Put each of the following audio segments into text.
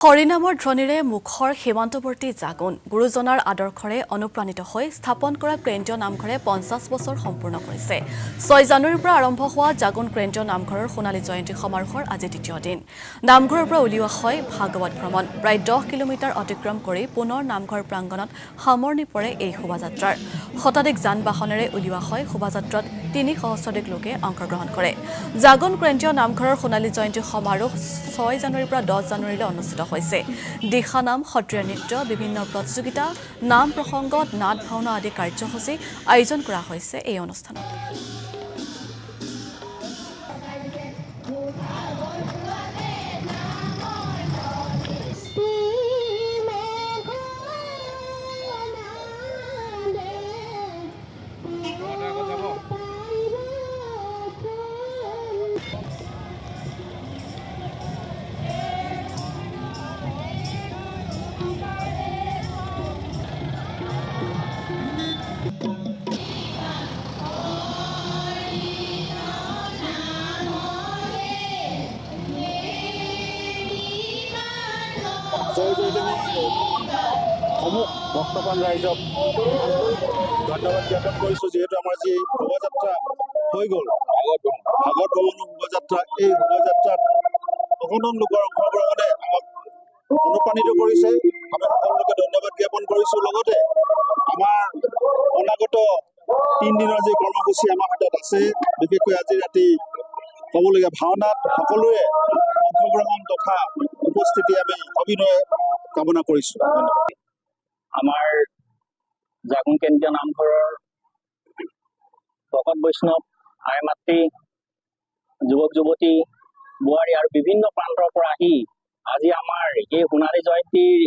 হৰিনামৰ ধ্বনিৰে মুখৰ সীমান্তৱৰ্তী জাগোন গুৰুজনাৰ আদৰ্শৰে অনুপ্ৰাণিত হৈ স্থাপন কৰা কেন্দ্ৰীয় নামঘৰে ৫০ বছৰ সম্পূৰ্ণ কৰিছে। ৬ জানুৱাৰীৰ পৰা আৰম্ভ হোৱা জাগোন কেন্দ্ৰীয় নামঘৰৰ সোণালী জয়ন্তী সমাৰোহৰ আজি দ্বিতীয় দিন। নামঘৰৰ পৰা উলিওৱা হয় ভাগৱত ভ্ৰমণ। প্ৰায় ১০ কিলোমিটাৰ অতিক্ৰম কৰি পুনৰ নামঘৰ প্ৰাংগণত সামৰণি পৰে এই শোভাযাত্ৰাৰ। শতাধিক যান বাহনেৰে উলিওৱা হয় শোভাযাত্ৰাত ৩ সহস্ৰাধিক লোকে অংশগ্ৰহণ কৰে। জাগোন কেন্দ্ৰীয় নামঘৰৰ সোণালী জয়ন্তী সমাৰোহ ৬ জানুৱাৰীৰ পৰা ১০ জানুৱাৰীলৈ অনুষ্ঠিত হৈছে। দিহানাম, সত্ৰীয়া নৃত্য, বিভিন্ন প্ৰতিযোগিতা, নাম প্ৰসংগত, নাট ভাওনা আদি কাৰ্যসূচী আয়োজন কৰা হৈছে এই অনুষ্ঠানত। সমূহ ভক্তপ্ৰাণ ৰাইজক ধন্যবাদ জ্ঞাপন কৰিছোঁ, যিহেতু আমাৰ যি শোভাযাত্ৰা হৈ গ'ল ভাগৱত ভ্ৰমণৰ শোভাযাত্ৰা, এই শোভাযাত্ৰাত অগণন লোকৰ অংশগ্ৰহণে আমাক অনুপ্ৰাণিত কৰিছে। আমি সকলোকে ধন্যবাদ জ্ঞাপন কৰিছোঁ। লগতে আমাৰ অনাগত ৩ দিনৰ যি কৰ্মসূচী আমাৰ হাতত আছে, বিশেষকৈ আজি ৰাতি হ'বলগীয়া ভাওনাত সকলোৰে অংশগ্ৰহণ তথা উপস্থিতি আমি অভিনয় কামনা কৰিছোঁ। আমাৰ জাগোন কেন্দ্ৰীয় নামঘৰৰ ভকত বৈষ্ণৱ, আই মাতৃ, যুৱক যুৱতী, বোৱাৰী আৰু বিভিন্ন প্ৰান্তৰ পৰা আহি আজি আমাৰ এই সোণালী জয়ন্তীৰ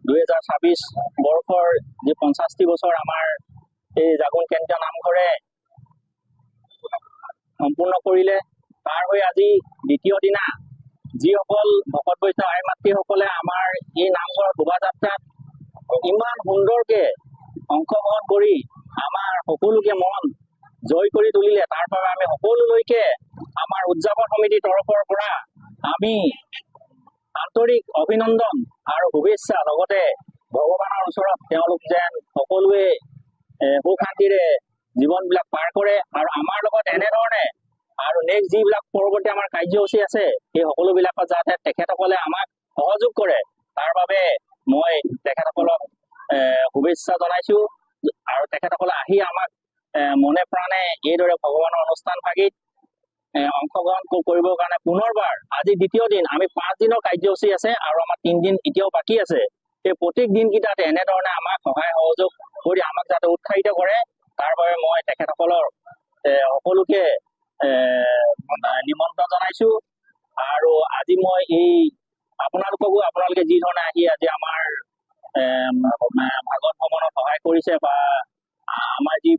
২০২৬ বৰ্ষৰ যি ৫০টি বছৰ আমাৰ এই জাগোন কেন্দ্ৰীয় নামঘৰে সম্পূৰ্ণ কৰিলে। তাৰ হৈ আজি দ্বিতীয় দিনা যিসকল ভকত বৈষ্ণৱ, আই মাতৃসকলে আমাৰ এই নামঘৰৰ শোভাযাত্ৰাত ইমান সুন্দৰকে অংশগ্ৰহণ কৰি আমাৰ সকলোকে মন জয় কৰি তুলিলে, তাৰ বাবে আমি সকলোলৈকে আমাৰ উদযাপন সমিতিৰ তৰফৰ পৰা আমি আন্তৰিক অভিনন্দন আৰু শুভেচ্ছা, লগতে ভগৱানৰ ওচৰত তেওঁলোক যেন সকলোৱে সুখ শান্তিৰে জীৱনবিলাক পাৰ কৰে আৰু আমাৰ লগত এনেধৰণে আৰু নেক্সট যিবিলাক পৰৱৰ্তী আমাৰ কাৰ্যসূচী আছে সেই সকলোবিলাকত যাতে তেখেতসকলে আমাক সহযোগ কৰে, তাৰ বাবে মই তেখেতসকলক শুভেচ্ছা জনাইছোঁ। আৰু তেখেতসকলে আহি আমাক মনে প্ৰাণে এইদৰে ভগৱানৰ অনুষ্ঠান ভাগিত অংশগ্ৰহণ কৰিবৰ কাৰণে পুনৰবাৰ আজি দ্বিতীয় দিন, আমি 5 দিনৰ কাৰ্যসূচী আছে আৰু আমাৰ 3 দিন এতিয়াও বাকী আছে। সেই প্ৰত্যেক দিনকেইটাত এনেধৰণে আমাক সহায় সহযোগ কৰি আমাক যাতে উৎসাহিত কৰে, তাৰ বাবে মই তেখেতসকলৰ সকলোকে নিমন্ত্ৰণ জনাইছোঁ। আৰু আজি মই এই আপোনালোকে যি ধৰণে আহি আজি আমাৰ ভাগৱত ভ্ৰমণত সহায় কৰিছে বা আমাৰ যি